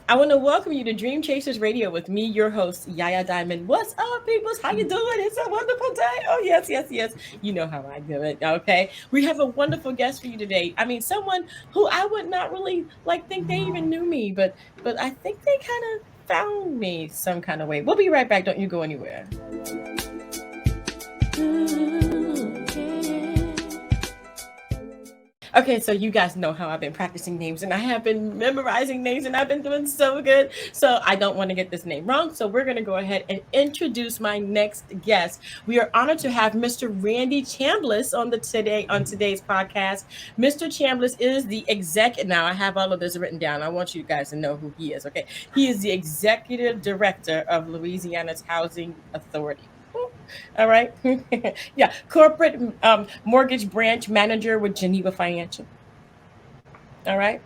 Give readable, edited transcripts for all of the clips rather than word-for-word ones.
I want to welcome you to Dream Chasers Radio with me, your host, Yaya Diamond. What's up, peoples? How you doing? It's a wonderful day. Oh, yes, yes, yes. You know how I do it, okay? We have a wonderful guest for you today. I mean, someone who I would not really think they even knew me, but I think they kind of found me some kind of way. We'll be right back. Don't you go anywhere. Okay, so you guys know how I've been practicing names and I have been memorizing names and I've been doing so good. So I don't want to get this name wrong. So we're going to go ahead and introduce my next guest. We are honored to have Mr. Randy Chambliss on today's podcast. Mr. Chambliss is the exec. Now I have all of this written down. I want you guys to know who he is. Okay, he is the executive director of Louisiana's Housing Authority. All right. Yeah. Corporate mortgage branch manager with Geneva Financial. All right.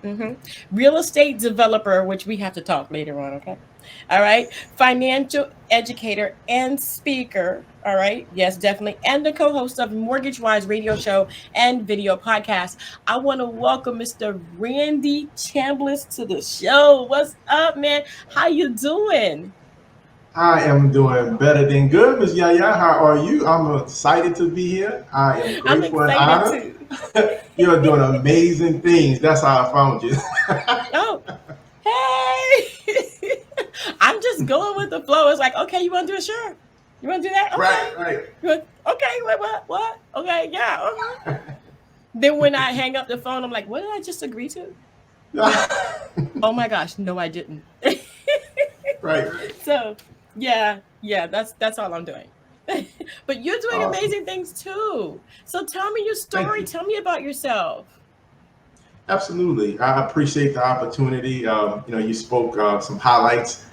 Real estate developer, which we have to talk later on. Okay. All right. Financial educator and speaker. All right. Yes, definitely. And the co-host of MortgageWISE radio show and video podcast. I want to welcome Mr. Randy Chambliss to the show. What's up, man? How you doing? I am doing better than good, Miss Yaya. How are you? I'm excited to be here. I am I'm grateful and excited honored. too. You're doing amazing things. That's how I found you. Oh, hey. I'm just going with the flow. It's like, okay, you want to do it? Sure. You want to do that? Right, Okay. right. Okay, wait, what? Okay, yeah. Okay. Then when I hang up the phone, I'm like, what did I just agree to? Oh my gosh, no, I didn't. Right. So, yeah, that's all I'm doing. But you're doing Awesome. amazing things too. So tell me your Thank story. you. Tell me about yourself. Absolutely. I appreciate the opportunity. You spoke some highlights,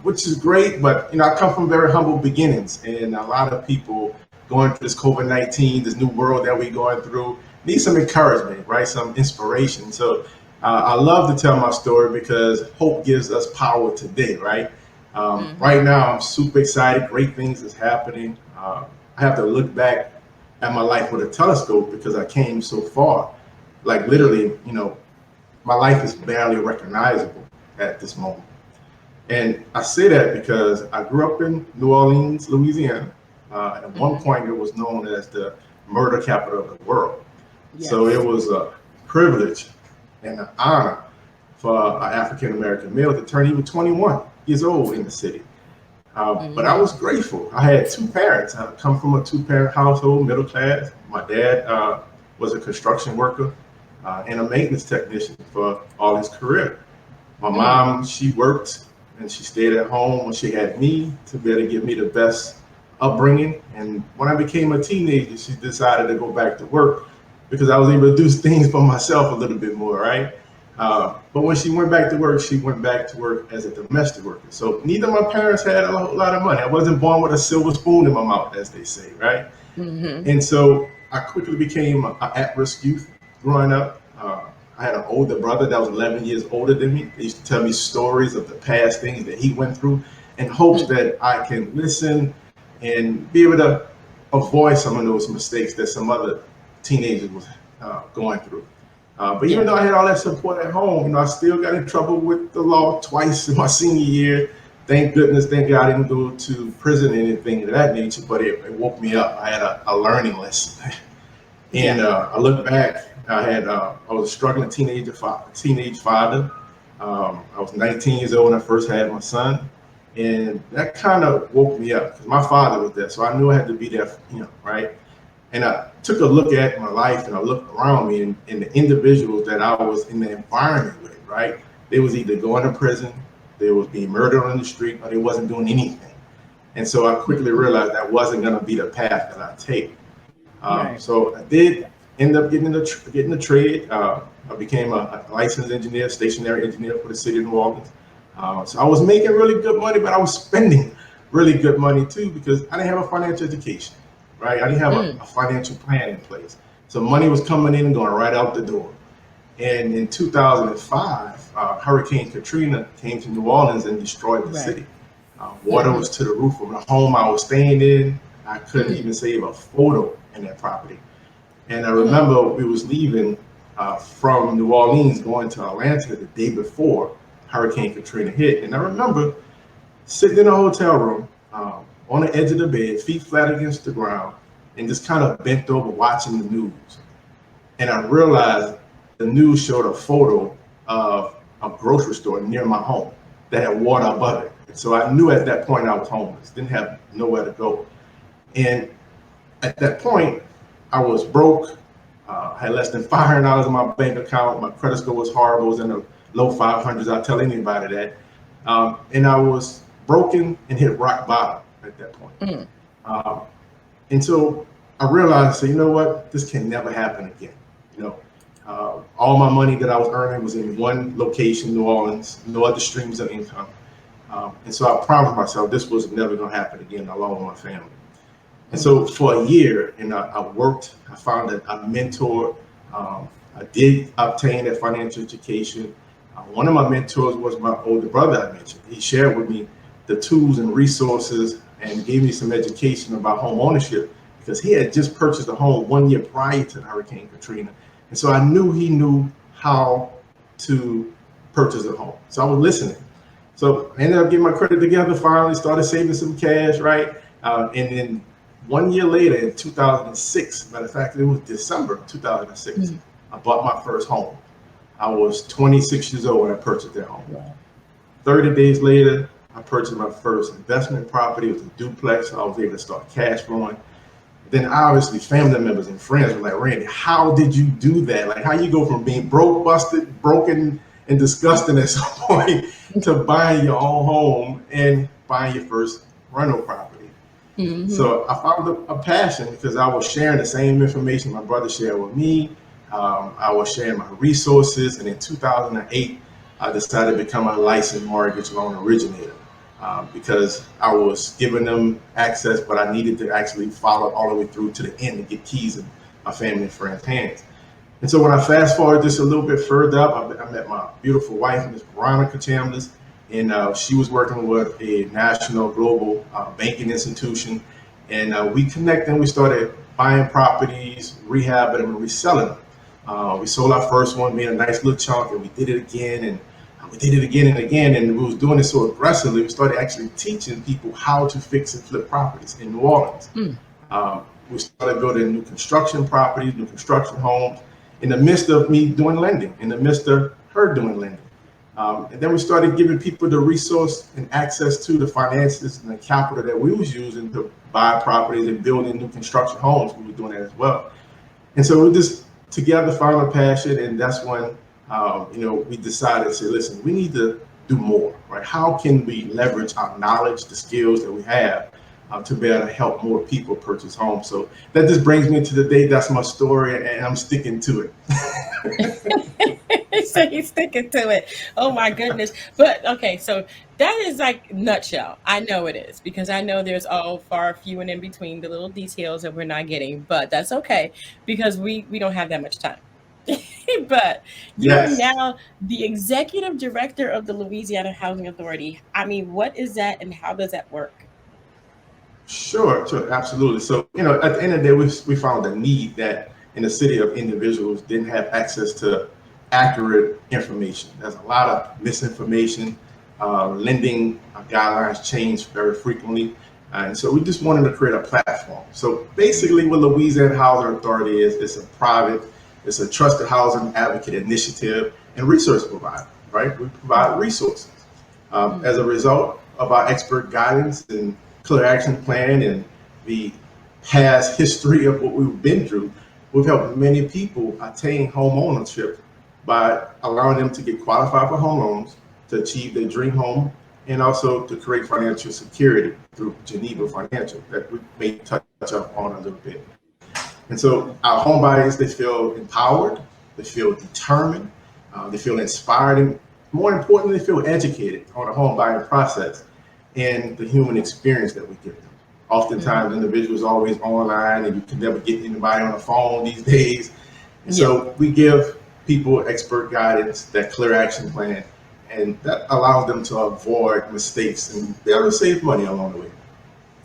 which is great, but, I come from very humble beginnings, and a lot of people going through this COVID-19, this new world that we're going through, need some encouragement, right? Some inspiration. So I love to tell my story because hope gives us power today, right? Right Mm-hmm. now, I'm super excited. Great things is happening. I have to look back at my life with a telescope because I came so far. Like literally, my life is barely recognizable at this moment. And I say that because I grew up in New Orleans, Louisiana. At one Mm-hmm. point, it was known as the murder capital of the world. So it Yes. was a privilege and an honor for an African American male to turn even 21 years old in the city. But I was Mm-hmm. grateful. I had two parents. I come from a two-parent household, middle class. My dad was a construction worker and a maintenance technician for all his career. My Mm. mom, she worked and she stayed at home when she had me to be able to give me the best upbringing. And when I became a teenager, she decided to go back to work because I was able to do things for myself a little bit more, right? But when she went back to work, she went back to work as a domestic worker. So neither of my parents had a lot of money. I wasn't born with a silver spoon in my mouth, as they say, right? Mm-hmm. And so I quickly became an at-risk youth growing up. I had an older brother that was 11 years older than me. He used to tell me stories of the past things that he went through in hopes Mm. that I can listen and be able to avoid some of those mistakes that some other teenagers was going through. But even Yeah. though I had all that support at home, I still got in trouble with the law twice in my senior year. Thank goodness, thank God I didn't go to prison or anything of that nature, but it woke me up. I had a learning lesson. And Yeah. I look back, I was a struggling teenage father. I was 19 years old when I first had my son, and that kind of woke me up because my father was there, so I knew I had to be there for him, right? And I took a look at my life and I looked around me and the individuals that I was in the environment with, right? They was either going to prison, they was being murdered on the street, or they wasn't doing anything. And so I quickly Mm-hmm. realized that wasn't going to be the path that I take. Right. So I did end up getting the trade. I became a licensed engineer, stationary engineer for the city of New Orleans. So I was making really good money, but I was spending really good money too because I didn't have a financial education, right? I didn't have Mm. a financial plan in place. So money was coming in and going right out the door. And in 2005, Hurricane Katrina came to New Orleans and destroyed the Right. city. Water Mm-hmm. was to the roof of the home I was staying in. I couldn't Mm. even save a photo in that property. And I Mm. remember we was leaving from New Orleans going to Atlanta the day before. Hurricane Katrina hit. And I remember sitting in a hotel room on the edge of the bed, feet flat against the ground, and just kind of bent over watching the news. And I realized the news showed a photo of a grocery store near my home that had water above it. And so I knew at that point I was homeless, didn't have nowhere to go. And at that point, I was broke, had less than $500 in my bank account. My credit score was horrible, it was in the low 500s. I'll tell anybody that. And I was broken and hit rock bottom at that point. And so I realized, you know what, this can never happen again. You know, all my money that I was earning was in one location, New Orleans, no other streams of income. And so I promised myself this was never going to happen again, along with my family. And so for a year, and I worked, I found a mentor. I did obtain that financial education. One of my mentors was my older brother I mentioned. He shared with me the tools and resources and gave me some education about home ownership, because he had just purchased a home 1 year prior to Hurricane Katrina. And so I knew he knew how to purchase a home. So I was listening. So I ended up getting my credit together, finally started saving some cash, right? And then 1 year later, in 2006, matter of fact, it was December 2006, I bought my first home. I was 26 years old when I purchased that home. 30 days later, I purchased my first investment property. It was a duplex. So I was able to start cash flowing. Then obviously family members and friends were like, Randy, how did you do that? Like, how you go from being broke, busted, broken, and disgusting at some point to buying your own home and buying your first rental property? So I found a passion, because I was sharing the same information my brother shared with me. I was sharing my resources. And in 2008, I decided to become a licensed mortgage loan originator, because I was giving them access, but I needed to actually follow all the way through to the end and get keys in my family and friends' hands. And so when I fast forward just a little bit further up, I met my beautiful wife, Ms. Veronica Chambliss, and she was working with a national global banking institution. And we connected and we started buying properties, rehabbing them, and reselling them. We sold our first one, made a nice little chunk, and we did it again, and we did it again and again. And we was doing it so aggressively, we started actually teaching people how to fix and flip properties in New Orleans. We started building new construction properties, new construction homes, in the midst of me doing lending, in the midst of her doing lending. And then we started giving people the resource and access to the finances and the capital that we was using to buy properties and building new construction homes. We were doing that as well. And so we just together found a passion, and that's when we decided to say, listen, we need to do more, right? How can we leverage our knowledge, the skills that we have, to be able to help more people purchase homes? So that just brings me to the day. That's my story, and I'm sticking to it. So he's sticking to it. Oh my goodness. But okay, so that is like nutshell. I know it is, because I know there's all far few and in between the little details that we're not getting, but that's okay, because we don't have that much time. But you are now the executive director of the Louisiana Housing Authority. I mean, what is that and how does that work? Sure, absolutely. So, at the end of the day, we found a need that in the city of individuals didn't have access to accurate information. There's a lot of misinformation. Lending guidelines change very frequently. And so we just wanted to create a platform. So basically what Louisiana Housing Authority is, it's a trusted housing advocate initiative and resource provider, right? We provide resources. As a result of our expert guidance and clear action plan and the past history of what we've been through, we've helped many people attain home ownership by allowing them to get qualified for home loans, to achieve their dream home, and also to create financial security through Geneva Financial that we may touch up on a little bit. And so our home buyers, they feel empowered, they feel determined, they feel inspired, and more importantly, they feel educated on the home buying process and the human experience that we give them. Oftentimes, individuals are always online, and you can never get anybody on the phone these days. And so we give people expert guidance, that clear action plan, and that allows them to avoid mistakes and be able to save money along the way.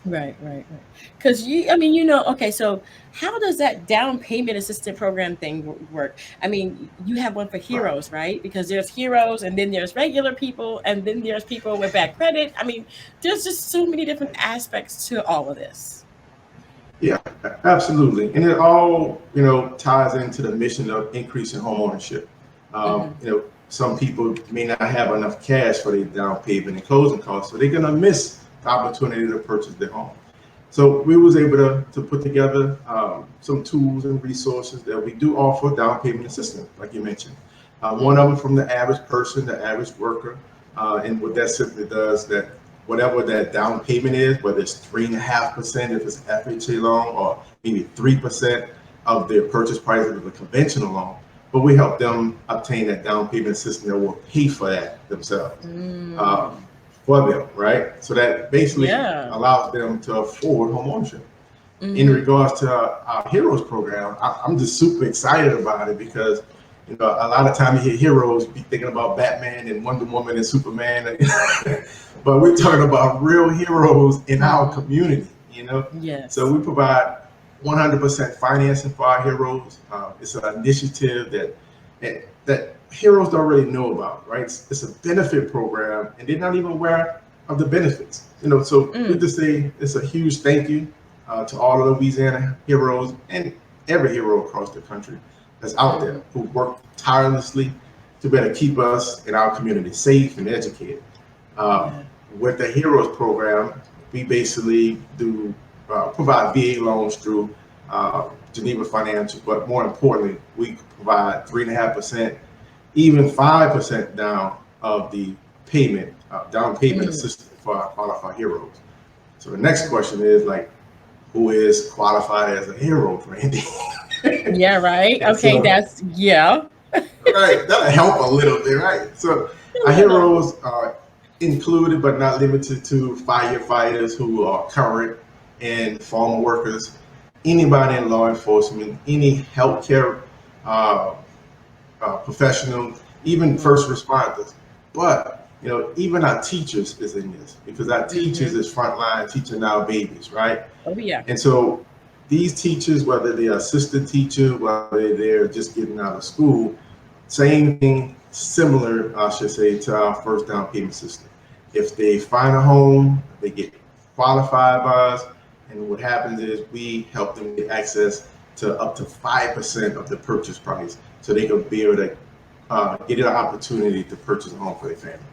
Right, right, right. Because okay, so how does that down payment assistance program thing work? I mean, you have one for Right. heroes, right? Because there's heroes, and then there's regular people, and then there's people with bad credit. I mean, there's just so many different aspects to all of this. Yeah, absolutely. And it all, ties into the mission of increasing home ownership. Mm-hmm. Some people may not have enough cash for their down payment and closing costs, so they're gonna miss the opportunity to purchase their home. So we was able to put together some tools and resources that we do offer down payment assistance, like you mentioned. One of them from the average person, the average worker, and what that simply does that whatever that down payment is, whether it's 3.5% if it's FHA loan, or maybe 3% of their purchase price if it's a conventional loan, but we help them obtain that down payment system that will pay for that themselves. Uh, Mm. for them, right? So that basically Yeah. allows them to afford home ownership. In Mm-hmm. regards to our Heroes program, I'm just super excited about it because a lot of time you hear heroes, you be thinking about Batman and Wonder Woman and Superman, but we're talking about real heroes in our Mm-hmm. community. So Yes. we provide 100% financing for our heroes. It's an initiative that heroes don't really know about, right? It's a benefit program, and they're not even aware of the benefits. So we Mm. just say it's a huge thank you to all the Louisiana heroes and every hero across the country that's out Mm-hmm. there who work tirelessly to better keep us and our community safe and educated. Um, Yeah. with the Heroes program, we basically do provide VA loans through Geneva Financial, but more importantly, we provide 3.5%, even 5% down of the down payment Mm. assistance for our qualified heroes. So the next question is like, who is qualified as a hero, Brandy? Yeah. Right. And Okay. so, That's yeah. right, that'll help a little bit, right? So, A our little. heroes are included but not limited to firefighters who are current and former workers, anybody in law enforcement, any healthcare uh, professionals, even first responders. But even our teachers is in this because our teachers Mm-hmm. is frontline teaching our babies, right? Oh yeah. And so these teachers, whether they're assistant teacher, whether they're just getting out of school, same thing, similar, I should say, to our first down payment system. If they find a home, they get qualified by us, and what happens is we help them get access to up to 5% of the purchase price so they can be able to get an opportunity to purchase a home for their family.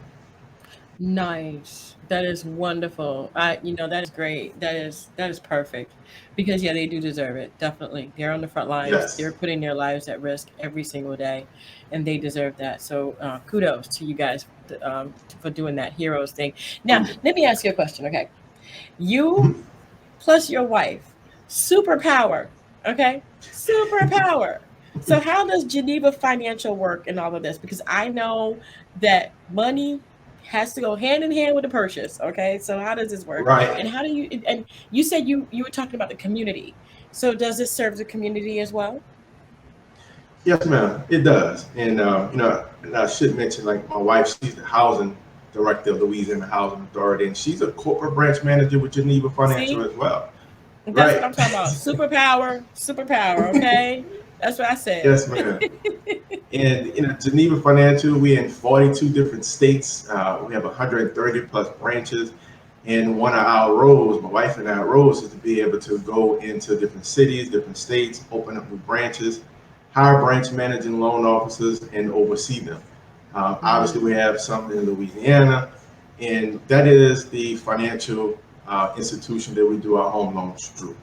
Nice. That is wonderful. That is great. That is perfect. Because yeah, they do deserve it. Definitely. They're on the front lines. Yes. They're putting their lives at risk every single day, and they deserve that. So, kudos to you guys for doing that heroes thing. Now, Oh, yeah. let me ask you a question, okay? You plus your wife, superpower, okay? Superpower. So how does Geneva Financial work in all of this? Because I know that money has to go hand in hand with the purchase. Okay, so how does this work? Right. And how do you? And you said you were talking about the community. So does this serve the community as well? Yes, ma'am. It does. And I should mention, like my wife, she's the housing director of Louisiana Housing Authority, and she's a corporate branch manager with Geneva Financial See, as well. that's what Right. I'm talking about. Superpower, superpower. Okay, that's what I said. Yes, ma'am. And Geneva Financial, we're in 42 different states. We have 130 plus branches. And one of our roles, my wife and our roles, is to be able to go into different cities, different states, open up new branches, hire branch managing loan officers, and oversee them. Obviously, we Mm, have some in Louisiana, and that is the financial institution that we do our home loans through.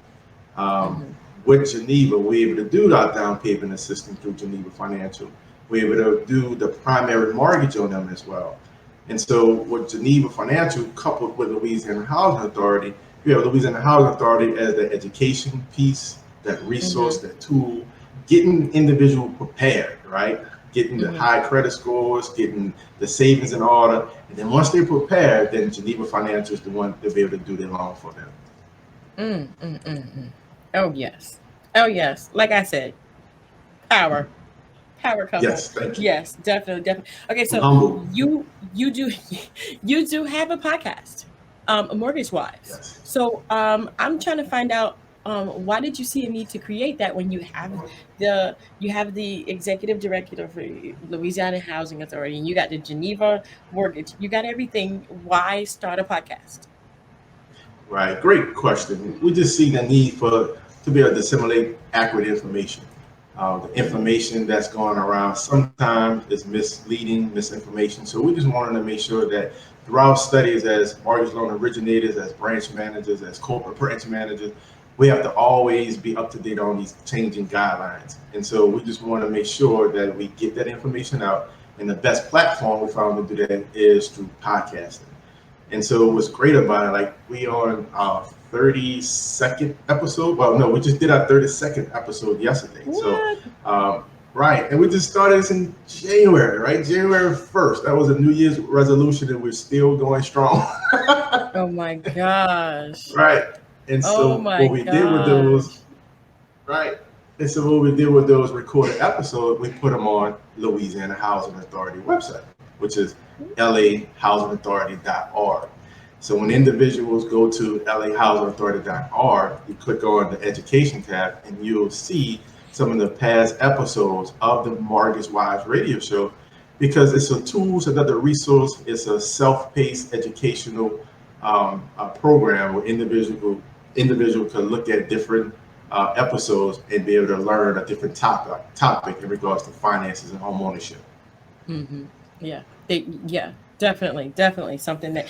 Um, mm-hmm, with Geneva, we're able to do our down payment assistance through Geneva Financial. We're able to do the primary mortgage on them as well. And so with Geneva Financial coupled with Louisiana Housing Authority, we have Louisiana Housing Authority as the education piece, that resource, mm-hmm, that tool, getting individual prepared, right? Getting the mm-hmm. high credit scores, getting the savings in order. And then once they're prepared, then Geneva Financial is the one to be able to do their loan for them. Mm, mm, mm, mm. Oh yes. Oh yes. Like I said, power. Power couple. Yes, thank you. Yes, definitely, definitely. Okay, I'm so humbled. you do you do have a podcast, Mortgage Wise. Yes. So I'm trying to find out why did you see a need to create that when you have the executive director for Louisiana Housing Authority and you got the Geneva mortgage, you got everything. Why start a podcast? Right, great question. We just see the need for to be able to disseminate accurate information. The information that's going around sometimes is misleading, misinformation. So we just wanted to make sure that throughout studies as mortgage loan originators, as branch managers, as corporate branch managers, we have to always be up to date on these changing guidelines. And so we just want to make sure that we get that information out. And the best platform we found to do that is through podcasting. And so what's great about it, like we on our 32nd episode. Well, no, we just did our 32nd episode yesterday. What? So, right. And we just started this in January, right? January 1st. That was a New Year's resolution and we're still going strong. Oh my gosh. Right. And Oh so my what we did with those, gosh. right. And so what we did with those recorded episodes, we put them on Louisiana Housing Authority website, which is lahousingauthority.org. So when individuals go to lahousingauthority.org, you click on the education tab and you'll see some of the past episodes of the MortgageWISE radio show because it's a tool, it's another resource, it's a self-paced educational program where individual can look at different episodes and be able to learn a different topic in regards to finances and home ownership. Mm-hmm. Yeah. Yeah, definitely something that,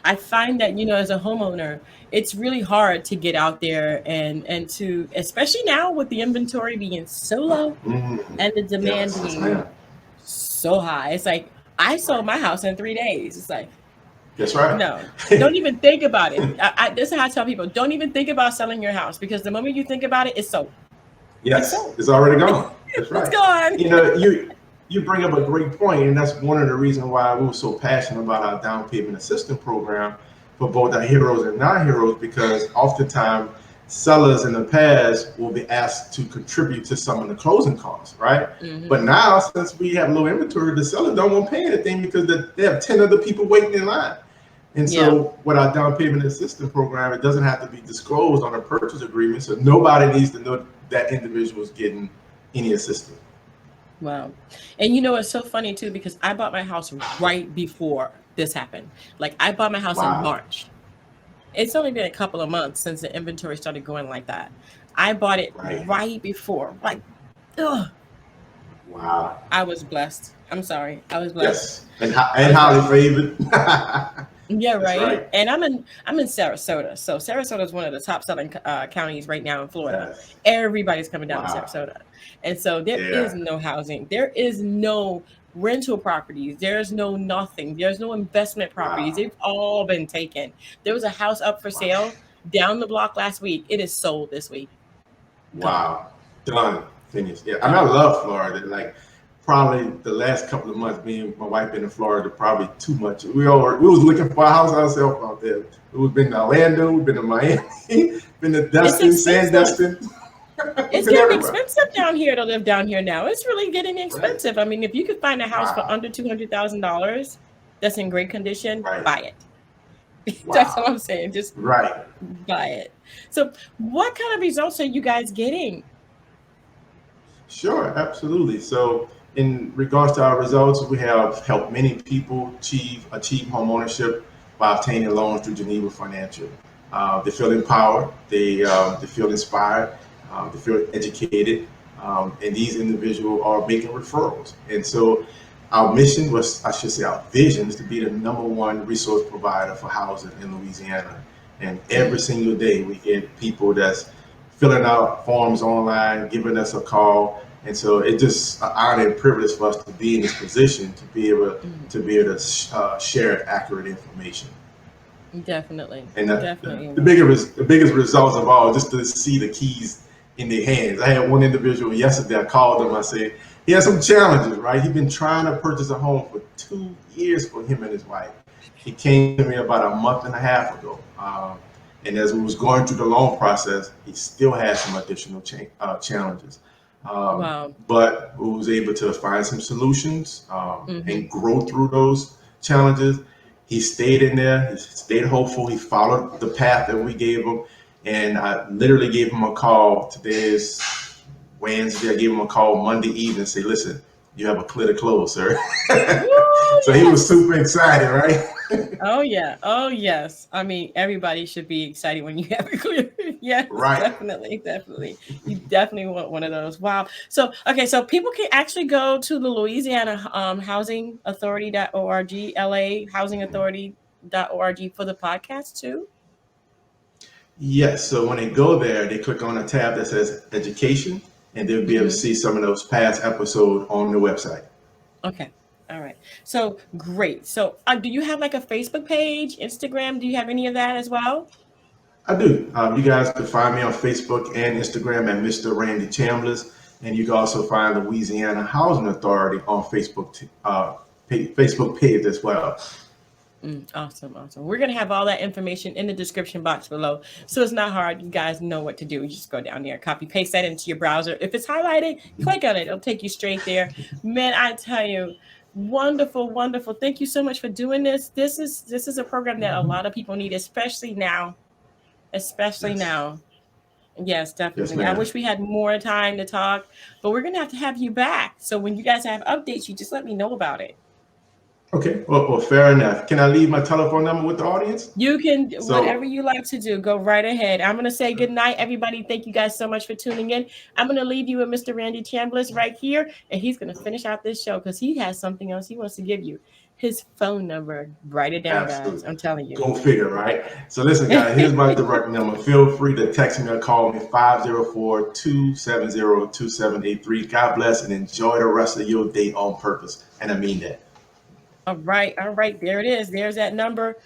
I find that, as a homeowner, it's really hard to get out there and to, especially now with the inventory being so low and the demand Yes, being so high. It's like, I sold my house in 3 days. It's like, that's right. no, don't even think about it. This is how I tell people, don't even think about selling your house because the moment you think about it, it's sold. Yes, it's already gone. That's right. It's gone. You bring up a great point, and that's one of the reasons why we were so passionate about our down payment assistance program for both our heroes and non-heroes, because oftentimes sellers in the past will be asked to contribute to some of the closing costs, right? Mm-hmm. But now, since we have low inventory, the sellers don't want to pay anything because they have 10 other people waiting in line. And so with our down payment assistance program, it doesn't have to be disclosed on a purchase agreement, so nobody needs to know that individual is getting any assistance. Wow. And it's so funny too, because I bought my house right before this happened. Like I bought my house in March. It's only been a couple of months since the inventory started going like that. I bought it right before. Like, ugh. Wow. I was blessed. I'm sorry. I was blessed. Yes. And highly favored. Yeah, right. And I'm in Sarasota. So Sarasota is one of the top selling counties right now in Florida. Yes. Everybody's coming down to Sarasota. And so there is no housing. There is no rental properties. There's no nothing. There's no investment properties. They've all been taken. There was a house up for sale down the block last week. It is sold this week. Wow. Done. Finished. Yeah. I mean, I love Florida. Like probably the last couple of months, me and my wife been in Florida probably too much. We was looking for a house ourselves out there. We've been to Orlando, we've been to Miami, been to Destin, Sandestin. It's getting expensive down here to live down here now. It's really getting expensive. I mean, if you could find a house for under $200,000 that's in great condition, buy it. That's all I'm saying. Just buy it. So what kind of results are you guys getting? Sure, absolutely. So in regards to our results, we have helped many people achieve home ownership by obtaining loans through Geneva Financial. They feel empowered, they feel inspired, they feel educated, and these individuals are making referrals. And so our mission was, I should say our vision is to be the #1 resource provider for housing in Louisiana. And every single day we get people that's filling out forms online, giving us a call. And so it's just an honor and privilege for us to be in this position to be able to share accurate information. Definitely. And the biggest results of all, just to see the keys in their hands. I had one individual yesterday, I called him, I said, he had some challenges, right? He'd been trying to purchase a home for 2 years for him and his wife. He came to me about a month and a half ago. And as we was going through the loan process, he still had some additional challenges. But we was able to find some solutions and grow through those challenges. he stayed in there. He stayed hopeful. He followed the path that we gave him. And I literally gave him a call. Today is Wednesday. I gave him a call Monday evening and say, listen, you have a clear to close, sir. So he was super excited, right? Oh yeah. Oh yes. I mean, everybody should be excited when you have a clear. Yes, Right. definitely. You definitely want one of those. Wow. So okay, so people can actually go to the Louisiana Housing Authority.org, LA Housing Authority.org for the podcast too. Yes. So when they go there, they click on a tab that says education, and they'll be able to see some of those past episodes on the website. Okay. All right. So great. So do you have like a Facebook page, Instagram? Do you have any of that as well? I do. You guys can find me on Facebook and Instagram at Mr. Randy Chambliss, and you can also find the Louisiana Housing Authority on Facebook page as well. Awesome. We're going to have all that information in the description box below. So it's not hard. You guys know what to do. You just go down there, copy, paste that into your browser. If it's highlighted, click on it. It'll take you straight there. Man, I tell you, wonderful. Thank you so much for doing this. This is a program that a lot of people need, especially now. Yes, definitely. Yes, I wish we had more time to talk, but we're going to have you back. So when you guys have updates, you just let me know about it. Okay, well, fair enough. Can I leave my telephone number with the audience? You can, whatever you like to do, go right ahead. I'm going to say good night, everybody. Thank you guys so much for tuning in. I'm going to leave you with Mr. Randy Chambliss right here, and he's going to finish out this show because he has something else he wants to give you. His phone number. Write it down, guys. I'm telling you. Go figure, right? So listen, guys, here's my direct number. Feel free to text me or call me, 504-270-2783. God bless and enjoy the rest of your day on purpose. And I mean that. All right. There it is. There's that number.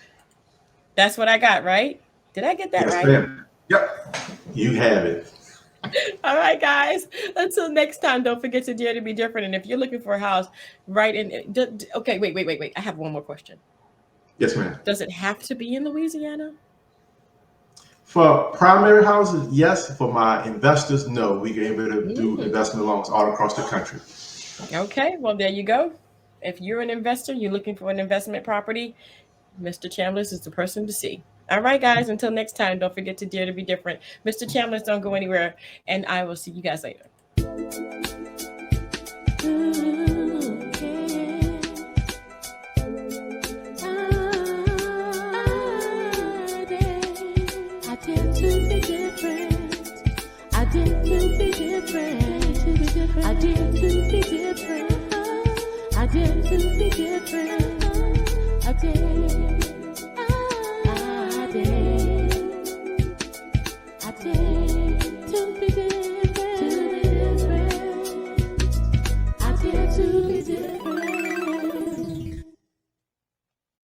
That's what I got, right? Did I get that right? Ma'am. Yep. You have it. All right, guys. Until next time, don't forget to dare to be different. And if you're looking for a house, write in. Okay, wait. I have one more question. Yes, ma'am. Does it have to be in Louisiana? For primary houses, yes. For my investors, no. We can able to do investment loans all across the country. Okay, well, there you go. If you're an investor, you're looking for an investment property, Mr. Chambliss is the person to see. All right, guys, until next time, don't forget to dare to be different. Mr. Chambliss, don't go anywhere, and I will see you guys later. I dare to be different. I dare to be different. I dare to be different. I dare to be different. I dare.